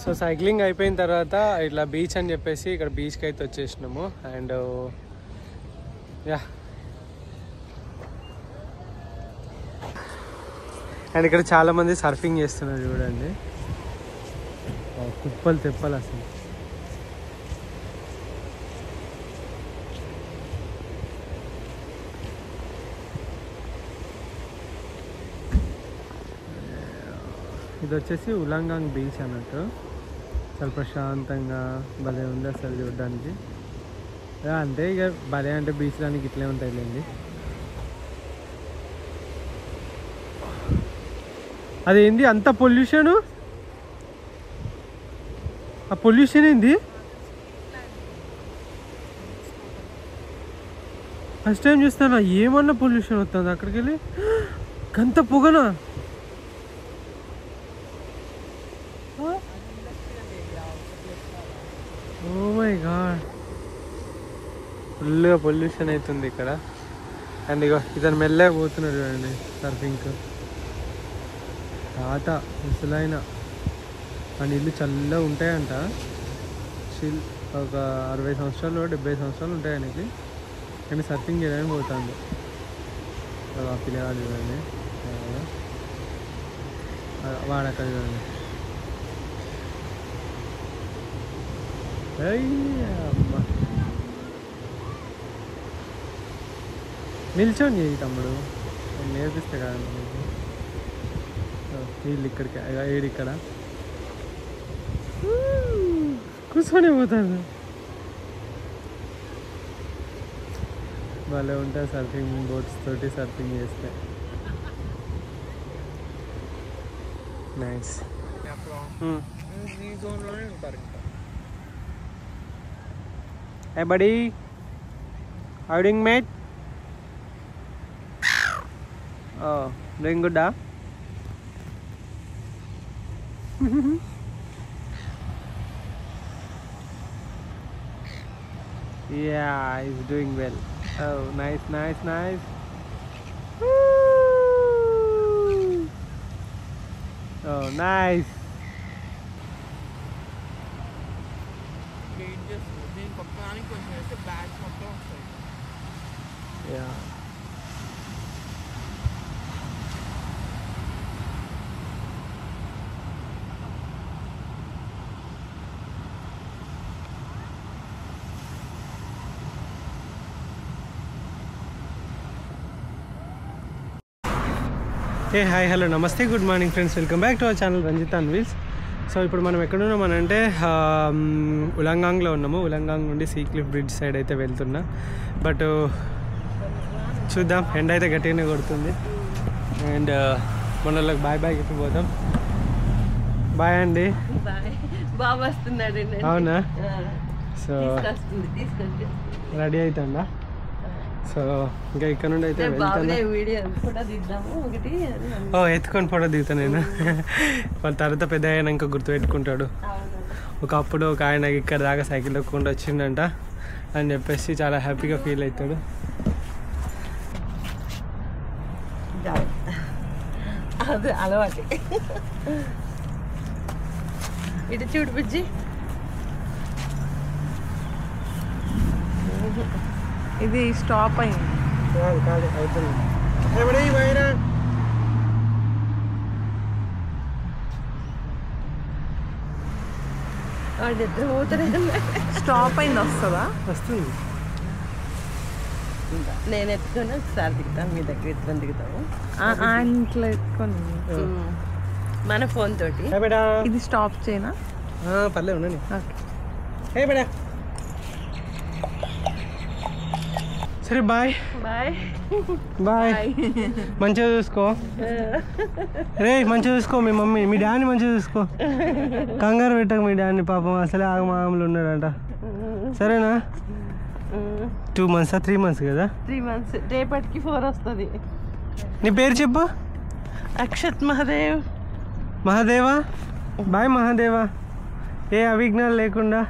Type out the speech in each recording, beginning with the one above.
So cycling అయిపోయిన తర్వాత ఇట్లా బీచ్ అని చెప్పేసి ఇక్కడ బీచ్కి అయితే వచ్చేసినాము. అండ్ యా, అండ్ ఇక్కడ చాలామంది సర్ఫింగ్ చేస్తున్నారు చూడండి. కుప్పలు తెప్పలు అసలు. ఇది వచ్చేసి ఉలంగాంగ్ బీచ్ అన్నట్టు. చాలా ప్రశాంతంగా భలే ఉంది అసలు చూడడానికి. అంటే ఇక భలే అంటే బీచ్ దానికి ఇట్లే ఉంటాయిలేండి. అదేంది అంత పొల్యూషను? ఆ పొల్యూషన్ ఏంది? ఫస్ట్ టైం చూస్తానా ఏమన్నా పొల్యూషన్ వస్తుంది అక్కడికి వెళ్ళి. గంత పొగనా? ఓ మై గాడ్, ఫుల్గా పొల్యూషన్ అవుతుంది ఇక్కడ. అండ్ ఇక ఇతను మెల్లగా పోతున్నారు చూడండి సర్ఫింగ్కి. తాత ముసలైన ఆ నీళ్ళు చల్లగా ఉంటాయంట. ఒక 60 సంవత్సరాలు 70 సంవత్సరాలు ఉంటాయి ఆయనకి. కానీ సర్ఫింగ్ చేయడానికి పోతాడు. ఆ పిల్లగాడు చూడండి, వాడక్కడ చూడండి. అమ్మా నిల్చొని చేయి తమ్ముడు, నేను నేర్పిస్తే కదా నీకు. వీళ్ళు ఇక్కడికి ఇక్కడ కూర్చొని పోతాను. భలే ఉంటుంది సర్ఫింగ్ బోట్స్ తోటి సర్ఫింగ్ చేస్తే. Nice. Hey buddy, how you doing mate? Oh, doing good ah? Yeah, he's doing well. Oh, nice, nice, nice. Woo! Oh, nice. Yeah. Hey hi hello నమస్తే good morning friends, welcome back to our channel Ranjith and wheels. So ఇప్పుడు మనం ఎక్కడున్నామనంటే ఉలంగాంగ్లో ఉన్నాము. ఉలంగాంగ్ నుండి see cliff bridge side అయితే వెళ్తున్నా. But చూద్దాం, ఎండ అయితే గట్టిగానే కొడుతుంది. అండ్ మన వాళ్ళకి బాయ్ బాయ్ చెప్పి పోదాం. బాయ్ అండి. అవునా? సో రెడీ అవుతుందా? సో ఇంకా ఇక్కడ నుండి అయితే ఎత్తుకొని ఫోటో దిగుతాను నేను. వాళ్ళ తర్వాత పెద్ద అయినాక గుర్తు పెట్టుకుంటాడు. ఒకప్పుడు ఒక ఆయన ఇక్కడ దాకా సైకిల్ తొక్కుండా వచ్చిండంట అని చెప్పేసి చాలా హ్యాపీగా ఫీల్ అవుతాడు. అది అలవాటు. ఇటు చూడు బుజ్జి, ఇది స్టాప్ అయింది. స్టాప్ అయింది, వస్తుందా? వస్తుంది. నేను ఎత్తుకొని ఒకసారి దిగుతాను, మీ దగ్గర ఎత్తుకొని దిగుతాము. ఇంట్లో ఎత్తుకొని మన ఫోన్ తోటి. ఇది స్టాప్ చేయనా? పర్లేదు ఉండండి. సరే బాయ్ బాయ్ బాయ్. మంచిగా చూసుకో రే, మంచిగా చూసుకో. మీ మమ్మీ మీ డాడీని మంచిగా చూసుకో. కంగారు పెట్టక మీ డాడీని, పాపం అసలే ఆగమాగంలో ఉన్నాడంట. సరేనా? 2 months 3 months కదా? 3 months. రేపటికి 4 వస్తుంది. నీ పేరు చెప్పు. అక్షత్ మహాదేవ్. మహాదేవా. బాయ్ మహాదేవా. ఏ అవిఘ్నాలు లేకుండా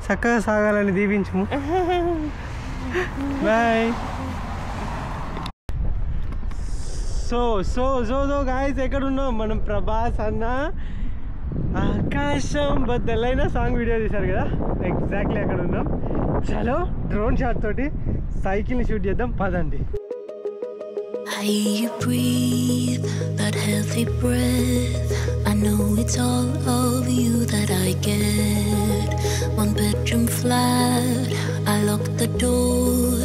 చక్కగా సాగాలని దీవించము. బాయ్. సో గాయస్ ఎక్కడ ఉన్నాం మనం? ప్రభాస్ అన్న ఆకాశం బద్దలైన సాంగ్ వీడియో తీశారు కదా, ఎగ్జాక్ట్లీ అక్కడ ఉన్నాం. చలో డ్రోన్ షాట్ తోటి సైకిల్ని షూట్ చేద్దాం, పదండి. I hear you breathe, that healthy breath. I know it's all of you that I get. One bedroom flat, I lock the door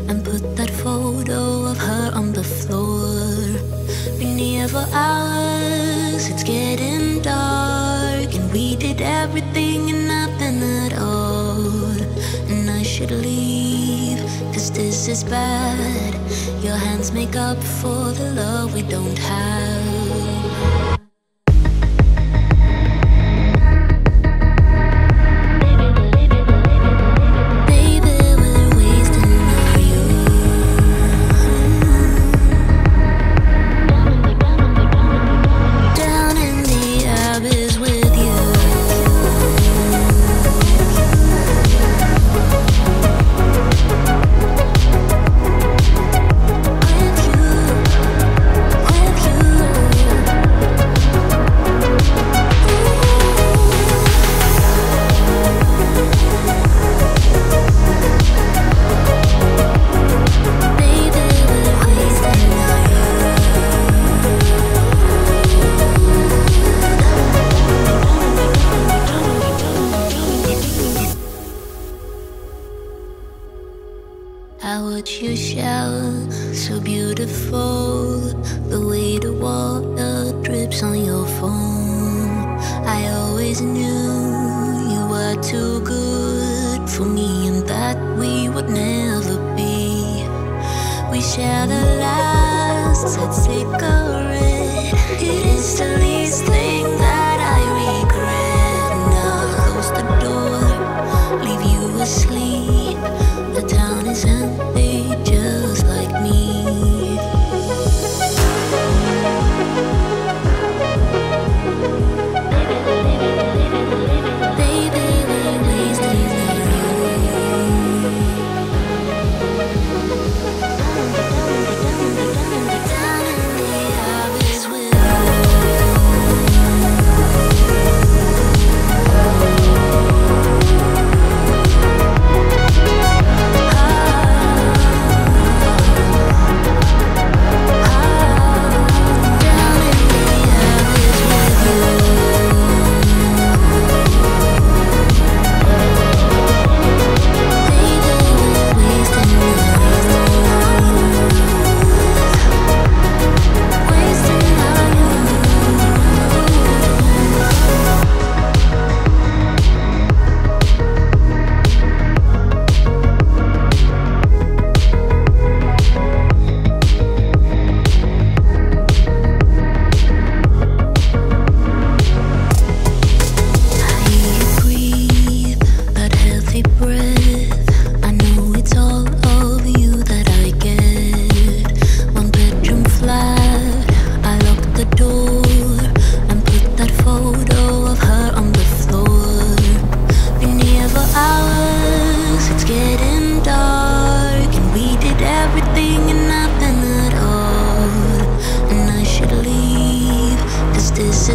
and put that photo of her on the floor. Been here for hours, it's getting dark, and we did everything and nothing at all. And I should leave, 'cause this is bad. Your hands make up for the love we don't have. Baby, we're wasting our youth. Down in the abyss with you. I watch you shower, so beautiful. The way the water drips on your phone. I always knew you were too good for me, and that we would never be. We shared the last cigarette. It is the least thing that I regret. Now close the door, leave you asleep. The town is empty, just like me. Baby, we're wasting our youth. Down in the abyss with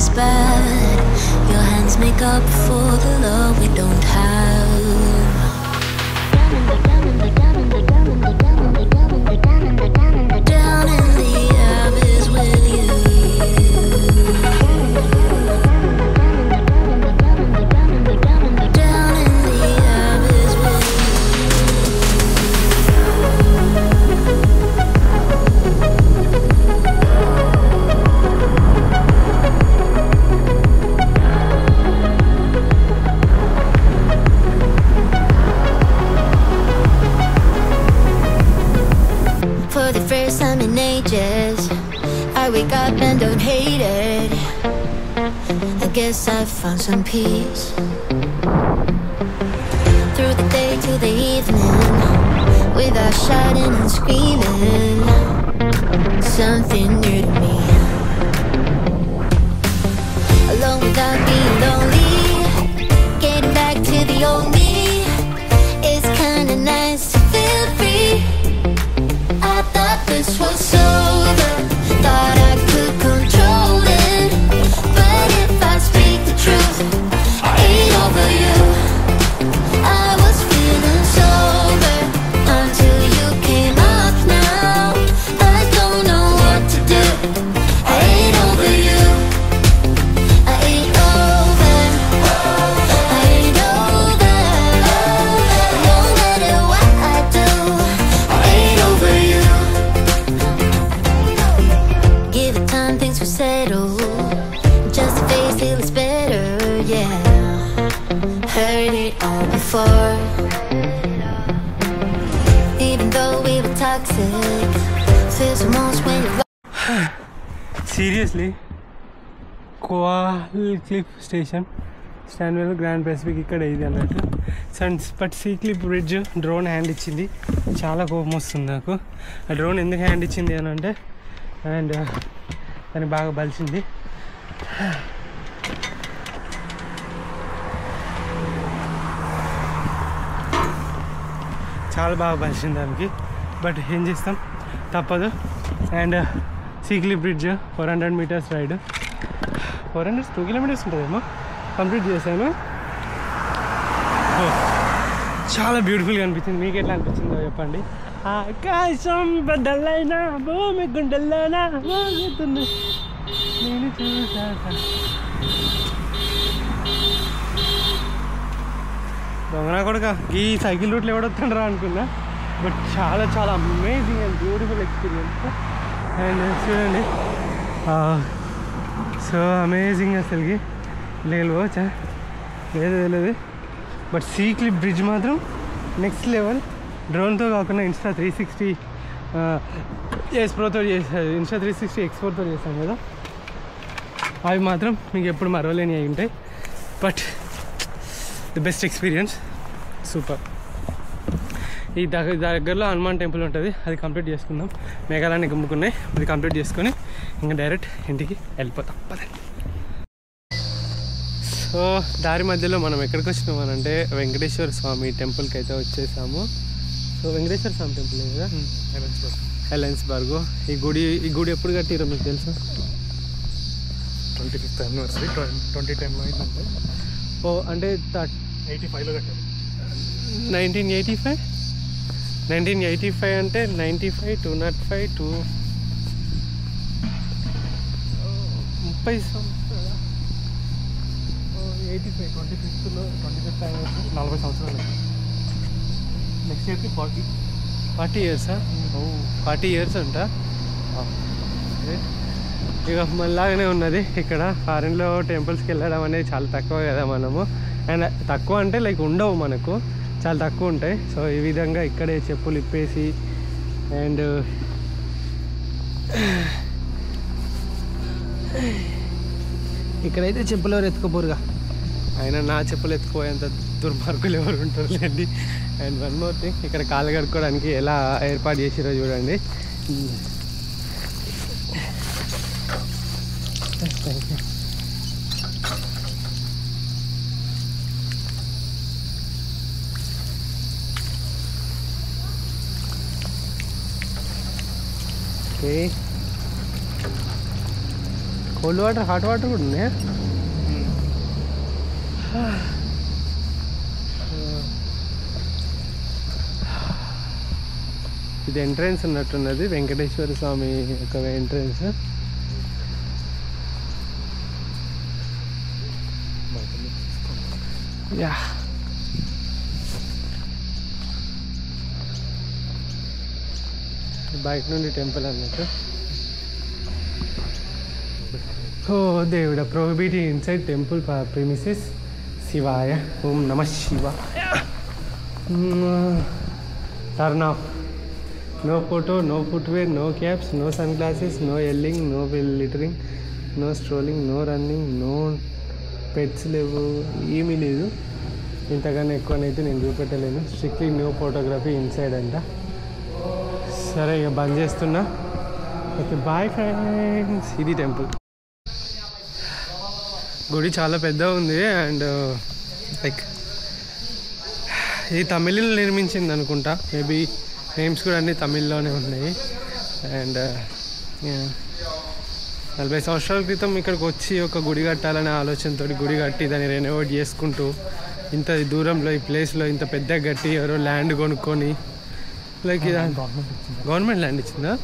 is bad. Your hands make up for the love we don't have. Down in the abyss with you. Down in the abyss with you. For the first time in ages, I wake up and don't hate it. I guess I found some peace. Through the day to the evening, without shouting and screaming, something new to me. Alone without being lonely, getting back to the old me. It's kinda nice to feel free. I thought this was over, thought I could control it. But if I speak the truth, it all before. Even though we were toxic, feels the most when you're seriously Coalcliff station Stanwell Grand Pacific ఇక్కడ ఇది అన్నట్టు but Sea cliff Bridge drone hand ఇచ్చింది. చాలా కోపం వస్తుంది నాకు. ఆ drone ఎందుకు హ్యాండ్ ఇచ్చింది అని అంటే అండ్ దాన్ని బాగా బలిసింది. చాలా బాగా బలిసింది దానికి. బట్ ఏం చేస్తాం, తప్పదు. And sea cliff bridge 400 meters ride. 2 kilometers ఉంటుందేమో. కంప్లీట్ చేశాను. చాలా బ్యూటిఫుల్గా అనిపించింది. మీకు ఎట్లా అనిపించిందో చెప్పండి. ఆకాశం బద్దలైనా భూమి గుండెల్లోనా మోగుతుంది నేను చూసాక. దొంగనా కొడుక ఈ సైకిల్ రూట్లో ఎవడొస్తుండ్రా అనుకున్నా. బట్ చాలా చాలా amazing and beautiful experience. And చూడండి సో అమేజింగ్ అసలుకి వెళ్ళిపోవచ్చా లేదు తెలియదు. బట్ సీ క్లిఫ్ బ్రిడ్జ్ మాత్రం నెక్స్ట్ లెవెల్. డ్రోన్తో కాకుండా ఇన్స్టా 360 ఎస్ ప్రోతో చేసాను. ఇన్స్టా 360 ఎక్స్పోర్ట్తో చేశాను కదా, అవి మాత్రం మీకు ఎప్పుడు మరవలేని అయి ఉంటాయి. But the best experience, super. ఈ దగ్గరలో హనుమాన్ టెంపుల్ ఉంటుంది, అది కంప్లీట్ చేసుకుందాం. మేఘాలయాన్ని గుమ్ముకున్నాయి, అది కంప్లీట్ చేసుకొని ఇంకా డైరెక్ట్ ఇంటికి వెళ్ళిపోతాం. పదండి. సో దారి మధ్యలో మనం ఎక్కడికి వచ్చినాం అని అంటే వెంకటేశ్వర స్వామి టెంపుల్కి అయితే వచ్చేసాము. సో వెంకటేశ్వర స్వామి టెంపుల్ కదా, హెలెన్స్బర్గ్. ఈ గుడి ఎప్పుడు కట్టిరో మీకు తెలుసు? 25th anniversary 2010లో అయిందంటే. ఓ అంటే 85లో కట్టారు. 1985 అంటే 95, 205, 30 సంవత్సరాల 85 25th anniversary 40 సంవత్సరాలు. నెక్స్ట్ ఇయర్కి 40 years-ఆ? 40 years అంట. ఇక మళ్ళాగానే ఉన్నది ఇక్కడ. ఫారెన్లో టెంపుల్స్కి వెళ్ళడం అనేది చాలా తక్కువ కదా మనము. అండ్ తక్కువ అంటే లైక్ ఉండవు మనకు, చాలా తక్కువ ఉంటాయి. సో ఈ విధంగా ఇక్కడే చెప్పులు ఇప్పేసి అండ్ ఇక్కడైతే చెప్పులు ఎవరు ఎత్తుకోపోరుగా, అయినా నా చెప్పులు ఎత్తుకోయేంత దుర్మార్గులు ఎవరు ఉంటారు లేండి. అండ్ వన్ మోర్ థింగ్, ఇక్కడ కాళ్ళు కడుక్కోవడానికి ఎలా ఏర్పాటు చేసిరో చూడండి. Okay, cold water, hot water కూడా ఉన్నాయా? ఇది ఎంట్రన్స్ ఉన్నట్టున్నది, వెంకటేశ్వర స్వామి యొక్క ఎంట్రన్స్. యా, బయట నుండి టెంపుల్ అన్నట్టు. ఓ దేవుడా, ప్రొహిబిటెడ్ ఇన్సైడ్ టెంపుల్ ప్రిమిసెస్. శివాయ, ఓం నమ శివాయ. Turn off. No photo, no footwear, no caps, no sunglasses, no yelling, no littering, no strolling, no running, no pets లేవు, ఏమీ లేదు. ఇంతకన్నా ఎక్కువనైతే నేను చూపెట్టలేను. స్ట్రిక్ట్లీ నో ఫోటోగ్రఫీ ఇన్సైడ్ అంట. సరే ఇక బంద్ చేస్తున్నా. Okay, bye friends. ఇది టెంపుల్. గుడి చాలా పెద్దగా ఉంది. అండ్ లైక్ ఇది తమిళలో నిర్మించింది అనుకుంటా. మేబీ నేమ్స్ కూడా అన్నీ తమిళ్లోనే ఉన్నాయి. అండ్ 40 సంవత్సరాల క్రితం ఇక్కడికి వచ్చి ఒక గుడి కట్టాలనే ఆలోచనతో గుడి కట్టి దాన్ని రెనోవేట్ చేసుకుంటూ ఇంత దూరంలో ఈ ప్లేస్లో ఇంత పెద్ద గట్టి ఎవరో ల్యాండ్ కొనుక్కొని లైక్ గవర్నమెంట్ ల్యాండ్ ఇచ్చిందా?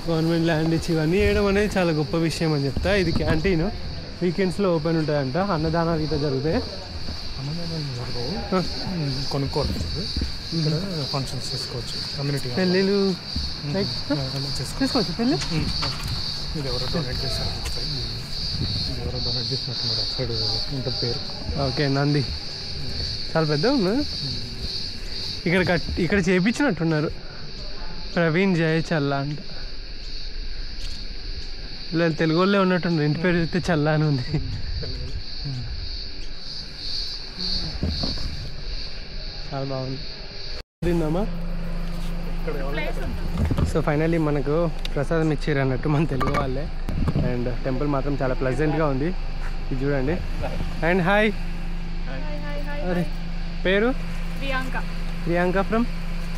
గవర్నమెంట్ ల్యాండ్ ఇచ్చి ఇవన్నీ చేయడం అనేది చాలా గొప్ప విషయం అని చెప్తా. ఇది క్యాంటీన్, వీకెండ్స్లో ఓపెన్ ఉంటుందంట. అన్నదానాలు ఇట్లా జరుగుతాయి. కొనుక్కోవాలి, ఇక్కడ ఫంక్షన్స్ చేసుకోవచ్చు, కమ్యూనిటీ పెళ్ళిళ్ళు చేసుకోవచ్చు. పెళ్ళి ఇది ఎవరో డొనేట్ చేస్తారు, ఎవరో డొనేట్ చేసినట్టున్నారు. అటు సైడ్ ఉంటుంది పేరు. ఓకే, నంది చాలా పెద్ద ఉంది. ఇక్కడ చేయించినట్టున్నారు ప్రవీణ్ జయచల్లా అంట. ఇలా తెలుగు వాళ్ళే ఉన్నట్టున్నారు. ఇంటి పేరు చూస్తే చల్లా అని ఉంది. చాలా బాగుంది. తిందామా? సో ఫైనల్లీ మనకు ప్రసాదం ఇచ్చారు అన్నట్టు మన తెలుగు వాళ్ళే. అండ్ టెంపుల్ మాత్రం చాలా ప్లెజెంట్గా ఉంది. ఇది చూడండి. And hi. అరే పేరు? ప్రియాంక ఫ్రమ్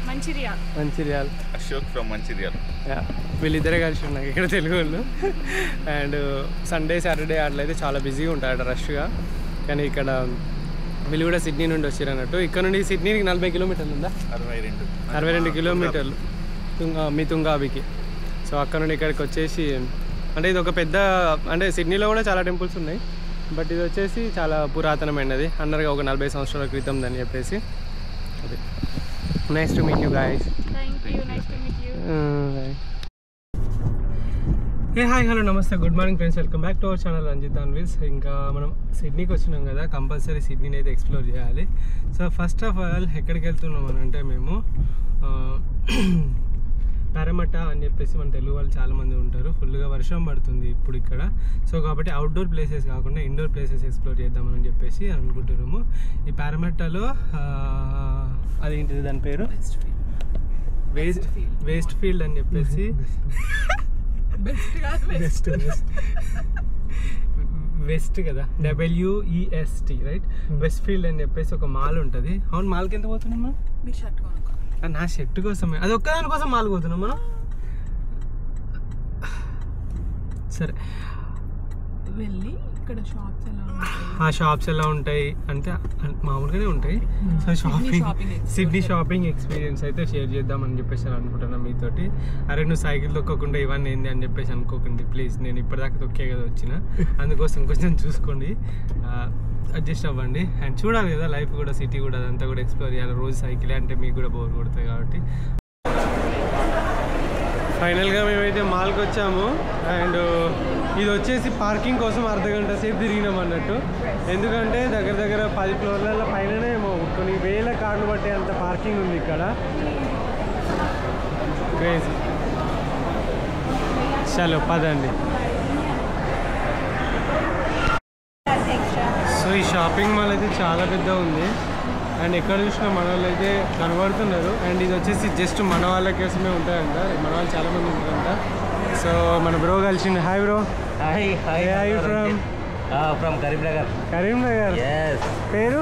మంచిర్యాల్. అశోక్ ఫ్రమ్ మంచిర్యాల్. వీళ్ళిద్దరే కలిసి ఉన్నాయి ఇక్కడ తెలుగు వాళ్ళు. అండ్ సండే సాటర్డే అట్లయితే చాలా బిజీగా ఉంటారట, రష్గా. కానీ ఇక్కడ వీళ్ళు కూడా సిడ్నీ నుండి వచ్చారు అన్నట్టు. ఇక్కడ నుండి సిడ్నీకి 40 కిలోమీటర్లు ఉందా? 62 కిలోమీటర్లు మీ తుంగాబికి. సో అక్కడ నుండి ఇక్కడికి వచ్చేసి, అంటే ఇది ఒక పెద్ద, అంటే సిడ్నీలో కూడా చాలా టెంపుల్స్ ఉన్నాయి, బట్ ఇది వచ్చేసి చాలా పురాతనమైనది అన్నారుగా, ఒక 40 సంవత్సరాల క్రితం అని చెప్పేసి. అది nice to meet you guys. Hey hi hello నమస్తే good morning friends, welcome back to our channel Ranjith on wheels. ఇంకా మనం సిడ్నీకి వచ్చినాం కదా, కంపల్సరీ సిడ్నీని అయితే ఎక్స్ప్లోర్ చేయాలి. సో ఫస్ట్ ఆఫ్ ఆల్ ఎక్కడికి వెళ్తున్నాం అని అంటే మేము పారమట్ట అని చెప్పేసి మన తెలుగు వాళ్ళు చాలామంది ఉంటారు. ఫుల్గా వర్షం పడుతుంది ఇప్పుడు ఇక్కడ. సో కాబట్టి అవుట్డోర్ ప్లేసెస్ కాకుండా ఇండోర్ ప్లేసెస్ ఎక్స్ప్లోర్ చేద్దామని చెప్పేసి అనుకుంటున్నాము. ఈ పారమట్టలో అదేంటిది దాని పేరు? వేస్ట్ ఫీల్డ్ అని చెప్పేసి వెస్ట్ కదా, WEST రైట్. వెస్ట్ ఫీల్డ్ అని చెప్పేసి ఒక మాల్ ఉంటుంది. అవును, మాల్కి ఎంత పోతున్నాం మనం? నా షర్ట్ కోసమే, అది ఒక్కదాని కోసం మాల్ పోతున్నాం మనం. సరే వెళ్ళి ఇక్కడ షాప్స్ ఎలా ఉంటాయి, ఆ షాప్స్ ఎలా ఉంటాయి అంటే మామూలుగానే ఉంటాయి. సో సిడ్నీ షాపింగ్ ఎక్స్పీరియన్స్ అయితే షేర్ చేద్దామని చెప్పేసి అనుకుంటున్నాను మీతోటి. అరే నువ్వు సైకిల్ తొక్కకుండా ఇవన్నీ ఏంది అని చెప్పేసి అనుకోకండి ప్లీజ్. నేను ఇప్పటిదాకా తొక్కే కదా వచ్చిన, అందుకోసం కొంచెం చూసుకోండి, అడ్జస్ట్ అవ్వండి. అండ్ చూడాలి కదా లైఫ్ కూడా, సిటీ కూడా, అదంతా కూడా ఎక్స్ప్లోర్ చేయాలి. రోజు సైకిల్ అంటే మీకు కూడా బోర్ కొడుతుంది కాబట్టి. ఫైనల్గా మేమైతే మాల్కి వచ్చాము. అండ్ ఇది వచ్చేసి పార్కింగ్ కోసం అర్ధగంట సేపు తిరిగినాం అన్నట్టు. ఎందుకంటే దగ్గర దగ్గర 10 ఫ్లోర్ల పైననే కొన్ని వేల కార్లు బట్టే అంత పార్కింగ్ ఉంది ఇక్కడ. క్రేజీ. చలో పదండి. సో ఈ షాపింగ్ మాల్ అయితే చాలా పెద్ద ఉంది. అండ్ ఎక్కడ చూసినా మన వాళ్ళు అయితే కనబడుతున్నారు. అండ్ ఇది వచ్చేసి జస్ట్ మన వాళ్ళ కోసమే ఉంటాయంట, మన వాళ్ళు చాలామంది ఉంటారంట. సో మన బ్రో కలిసింది. Hi bro. Hi from Karimnagar. పేరు?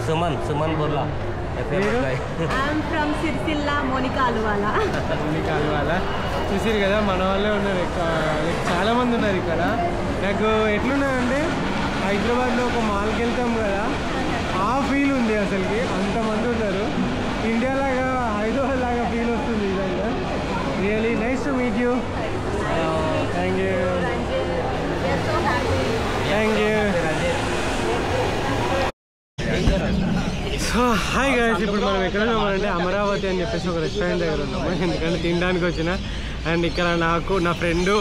సుమన్ బుర్లా. ఫ్రమ్ సిరిసిల్ల మోనికా అలువాలా. చూసారు కదా మన వాళ్ళే ఉన్నారు, చాలామంది ఉన్నారు ఇక్కడ. నాకు ఎట్లున్నాయంటే హైదరాబాద్లో ఒక మాల్కి వెళ్తాం కదా, ఆ ఫీల్ ఉంది అసలుకి. అంతమంది ఉన్నారు. ఇండియా లాగా, హైదరాబాద్ లాగా ఫీల్ వస్తుంది ఇదంతా. Really nice to meet you. Thank you. So hi guys, ఇప్పుడు మనం ఎక్కడ ఉన్నామంటే అమరావతి అని చెప్పేసి ఒక రెస్టారెంట్ దగ్గర ఉన్నాము. ఎందుకంటే తినడానికి వచ్చిన. అండ్ ఇక్కడ నా ఫ్రెండ్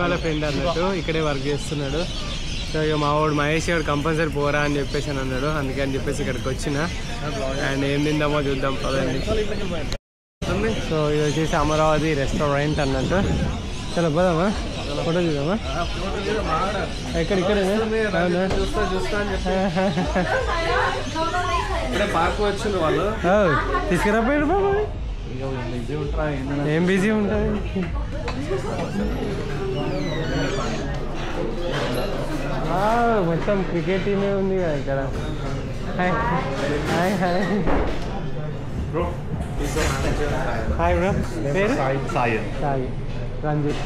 వాళ్ళ ఫ్రెండ్ అన్నట్టు ఇక్కడే వర్క్ చేస్తున్నాడు. సో ఇక మా వాడు మహేష్ గారు కంపల్సరీ పోరా అని చెప్పేసి అన్నాడు. అందుకే అని చెప్పేసి ఇక్కడికి వచ్చిన. అండ్ ఏం తిందామో చూద్దాం పదండి. సో ఇది వచ్చేసి అమరావతి రెస్టారెంట్ అన్నట్టు. చలో పోదామా, ఫోటో చూద్దామా? ఇక్కడే పార్క్ వచ్చింది వాళ్ళు. తీసుకురాపోయారు బాబు. ఏం బిజీ ఉంటుంది. మొత్తం క్రికెట్ టీమే ఉంది కదా ఇక్కడ. Hi bro. పేరు? సాయి రంజిత్.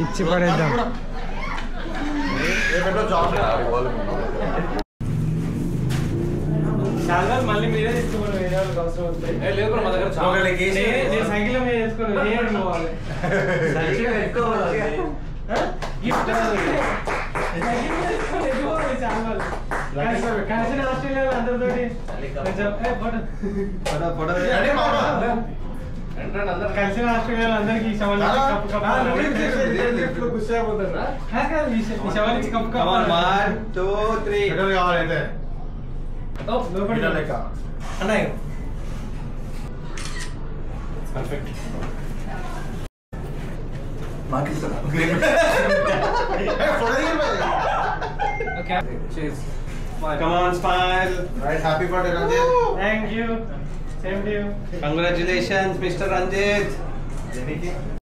ఇచ్చి పడేద్దాం. చాలా మళ్ళీ మీరే తీసుకోండి, వేరే వాళ్ళకి అవసరం వస్తాయి. సైకిల్ మీద వేసుకొని పోవాలి. కలిసిన ఆస్ట్రేలియా అందరితోటి కలిసిన ఆస్ట్రేలియాలో అందరికి ఈ శవాలు కప్పు కప్పు ఈ శవానికి కప్పు కప్పు 1 2 3 కావాలైతే అన్నయ్య perfect okay cheers Come on, smile. Right, happy birthday, Ranjit. thank you same to you Congratulations, Mr. Ranjit.